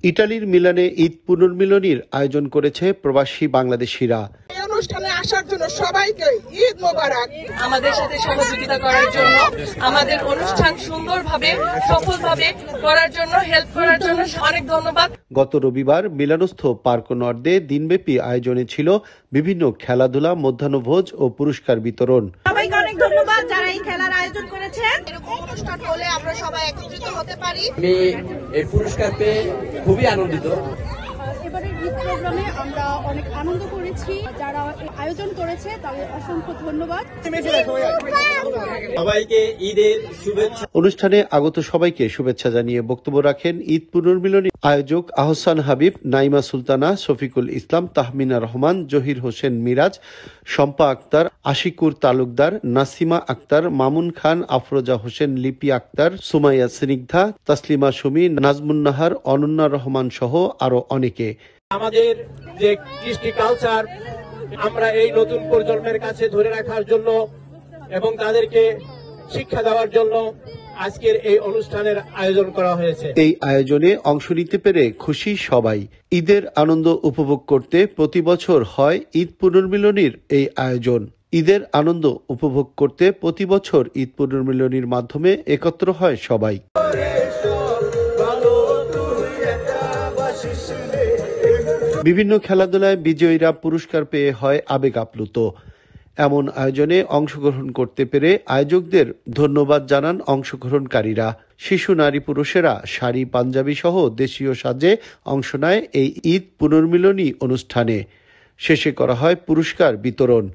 ইটালির মিলানে ঈদ পুনর্মিলনীর আয়োজন করেছে প্রবাসী বাংলাদেশিরা। এই অনুষ্ঠানে আসার জন্য সবাইকে ঈদ মোবারক। আমাদের সাথে সহযোগিতা করার জন্য, আমাদের অনুষ্ঠান সুন্দরভাবে সফলভাবে করার জন্য, হেল্প করার জন্য অনেক ধন্যবাদ। গত রবিবার মিলানস্থ পার্ক নর্দে দিনব্যাপী আয়োজনে ছিল বিভিন্ন খেলাধুলা, মধ্যাহ্নভোজ ও পুরস্কার বিতরণ। সবাইকে অনেক ধন্যবাদ যারা এই খেলার আয়োজন করেছেন। এরকম অনুষ্ঠান হলে আমরা সবাই একত্রিত হতে পারি। আমি এই পুরস্কার পেয়ে খুবই আনন্দিত। এবারের ঈদ প্রোগ্রামে আমরা অনেক আনন্দ করেছি। যারা আয়োজন করেছে তাদের অসংখ্য ধন্যবাদ। সবাইকে ঈদের শুভেচ্ছা। অনুষ্ঠানে আগত সবাইকে শুভেচ্ছা জানিয়ে বক্তব্য রাখেন ঈদ পুনর্মিলনী আয়োজক আহসান হাবিব, নাইমা সুলতানা, শফিকুল ইসলাম, তাহমিনা রহমান, জহির হোসেন মিরাজ, শম্পা আক্তার, আশিকুর তালুকদার, নাসিমা আক্তার, মামুন খান, আফরোজা হোসেন, লিপি আক্তার, সুমাইয়া স্নিগ্ধা, তাসলিমা সুমি, নাজমুন্নাহার, অনন্যা রহমান সহ আরো অনেকে। আমাদের যে কৃষ্টি কালচার আমরা এই নতুন প্রজন্মের কাছে ধরে রাখার জন্য এবং তাদেরকে শিক্ষা দেওয়ার জন্য আজকের এই অনুষ্ঠানের আয়োজন করা হয়েছে। এই আয়োজনে অংশ নিতে পেরে খুশি সবাই। ঈদের আনন্দ উপভোগ করতে প্রতি বছর হয় ঈদ পুনর্মিলনীর এই আয়োজন। ঈদের আনন্দ উপভোগ করতে প্রতি বছর ঈদ পুনর্মিলনীর মাধ্যমে একত্র হয় সবাই। বিভিন্ন খেলাধুলায় বিজয়ীরা পুরস্কার পেয়ে হয় আবেগ আপ্লুত। এমন আয়োজনে অংশগ্রহণ করতে পেরে আয়োজকদের ধন্যবাদ জানান অংশগ্রহণকারীরা। শিশু, নারী, পুরুষেরা শাড়ি, পাঞ্জাবি সহ দেশীয় সাজে অংশ নেয় এই ঈদ পুনর্মিলনী অনুষ্ঠানে। শেষে করা হয় পুরস্কার বিতরণ।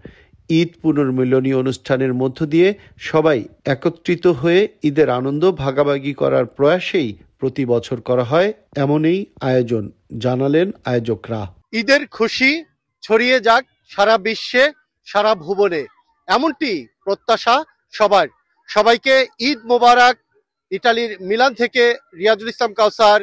ঈদ পুনর্মিলনী অনুষ্ঠানের মধ্য দিয়ে সবাই একত্রিত হয়ে ঈদের আনন্দ ভাগাভাগি করার প্রয়াসেই প্রতি বছর করা হয় এমনই আয়োজন, জানালেন আয়োজকরা। ঈদের খুশি ছড়িয়ে যাক সারা বিশ্বে, সারা ভুবনে, এমনটি প্রত্যাশা সবার। সবাইকে ঈদ মোবারক। ইটালির মিলান থেকে রিয়াজুল ইসলাম কাউসার,